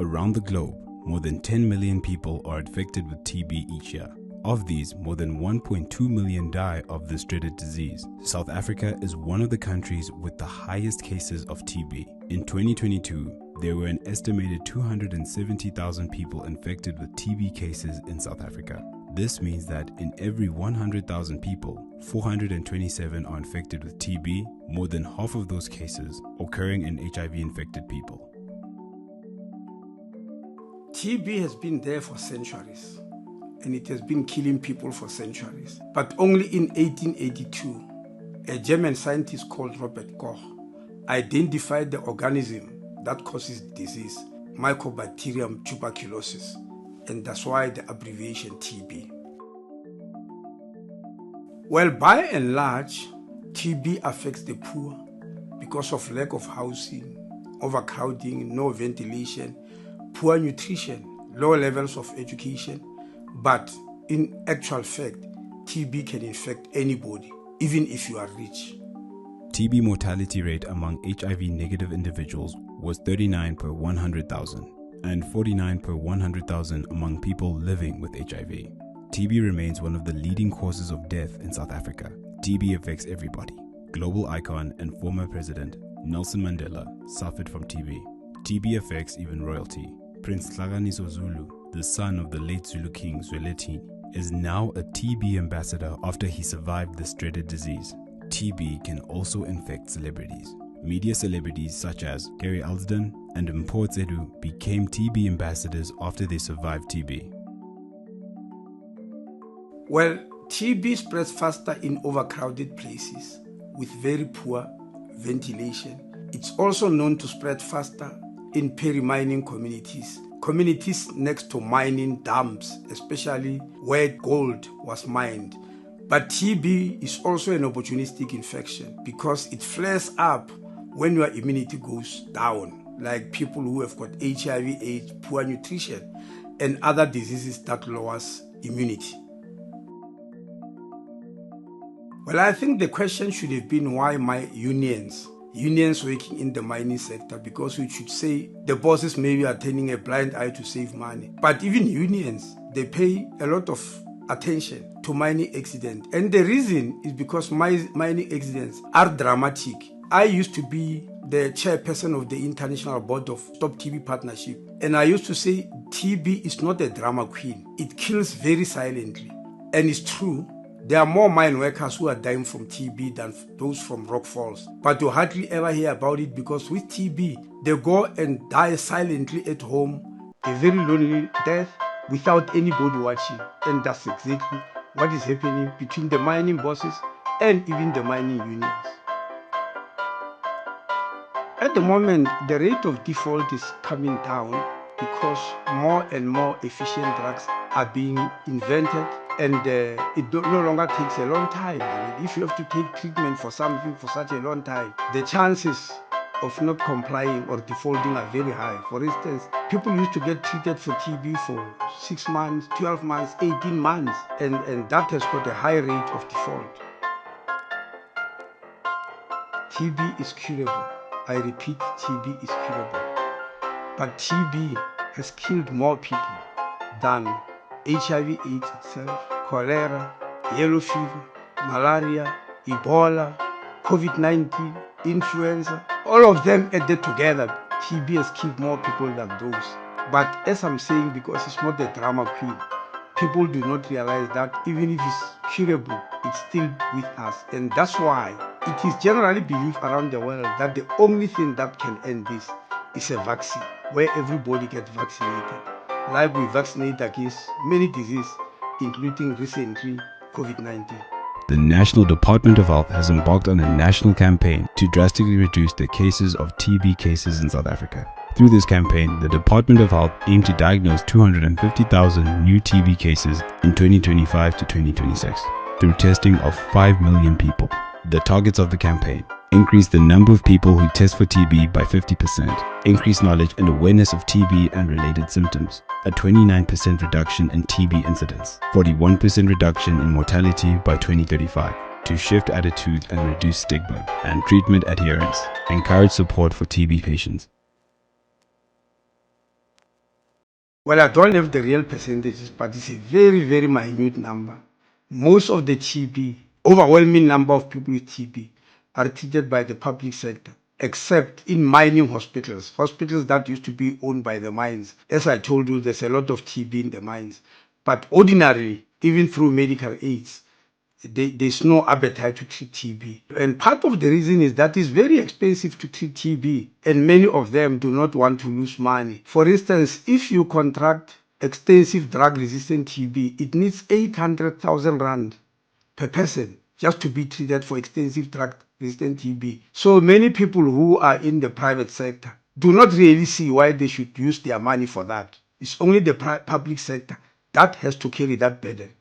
Around the globe, more than 10 million people are infected with TB each year. Of these, more than 1.2 million die of this dreaded disease. South Africa is one of the countries with the highest cases of TB. In 2022, there were an estimated 270,000 people infected with TB cases in South Africa. This means that in every 100,000 people, 427 are infected with TB, more than half of those cases occurring in HIV-infected people. TB has been there for centuries, and it has been killing people for centuries. But only in 1882, a German scientist called Robert Koch identified the organism that causes disease, Mycobacterium tuberculosis, and that's why the abbreviation TB. Well, by and large, TB affects the poor because of lack of housing, overcrowding, no ventilation, poor nutrition, low levels of education. But in actual fact, TB can infect anybody, even if you are rich. TB mortality rate among HIV-negative individuals was 39 per 100,000 and 49 per 100,000 among people living with HIV. TB remains one of the leading causes of death in South Africa. TB affects everybody. Global icon and former president Nelson Mandela suffered from TB. TB affects even royalty. Prince Hlakaniso Zulu, the son of the late Zulu king Zwelithini, is now a TB ambassador after he survived this dreaded disease. TB can also infect celebrities. Media celebrities such as Gary Alsden and Mpho Tsedu became TB ambassadors after they survived TB. Well, TB spreads faster in overcrowded places with very poor ventilation. It's also known to spread faster in peri-mining communities next to mining dumps, especially where gold was mined. But TB is also an opportunistic infection because it flares up when your immunity goes down, like people who have got HIV/AIDS, poor nutrition, and other diseases that lowers immunity. Well, I think the question should have been why my unions working in the mining sector, because we should say the bosses maybe are turning a blind eye to save money. But even unions, they pay a lot of attention to mining accidents. And the reason is because mining accidents are dramatic. I used to be the chairperson of the International Board of Stop TB Partnership. And I used to say TB is not a drama queen. It kills very silently. And it's true. There are more mine workers who are dying from TB than those from rock falls. But you hardly ever hear about it because with TB, they go and die silently at home, a very lonely death without anybody watching. And that's exactly what is happening between the mining bosses and even the mining unions. At the moment, the rate of default is coming down because more and more efficient drugs are being invented. And it no longer takes a long time. I mean, if you have to take treatment for something for such a long time, the chances of not complying or defaulting are very high. For instance, people used to get treated for TB for 6 months, 12 months, 18 months, and that has got a high rate of default. TB is curable. I repeat, TB is curable. But TB has killed more people than HIV/AIDS itself, cholera, yellow fever, malaria, Ebola, COVID-19, influenza, all of them added together. TB has killed more people than those. But as I'm saying, because it's not a drama queen, people do not realize that even if it's curable, it's still with us. And that's why it is generally believed around the world that the only thing that can end this is a vaccine, where everybody gets vaccinated. Like we vaccinate against many diseases, including recently COVID-19. The National Department of Health has embarked on a national campaign to drastically reduce the cases of TB cases in South Africa. Through this campaign, the Department of Health aimed to diagnose 250,000 new TB cases in 2025 to 2026 through testing of 5 million people. The targets of the campaign: increase the number of people who test for TB by 50%, increase knowledge and awareness of TB and related symptoms, a 29% reduction in TB incidence, 41% reduction in mortality by 2035, to shift attitudes and reduce stigma and treatment adherence, encourage support for TB patients. Well, I don't have the real percentages, but it's a very, very minute number. Most of the TB, overwhelming number of people with TB, are treated by the public sector, except in mining hospitals, hospitals that used to be owned by the mines. As I told you, there's a lot of TB in the mines. But ordinarily, even through medical aids, there's no appetite to treat TB. And part of the reason is that it's very expensive to treat TB, and many of them do not want to lose money. For instance, if you contract extensive drug-resistant TB, it needs 800,000 rand per person just to be treated for extensive drug-resistant TB. So many people who are in the private sector do not really see why they should use their money for that. It's only the public sector that has to carry that burden.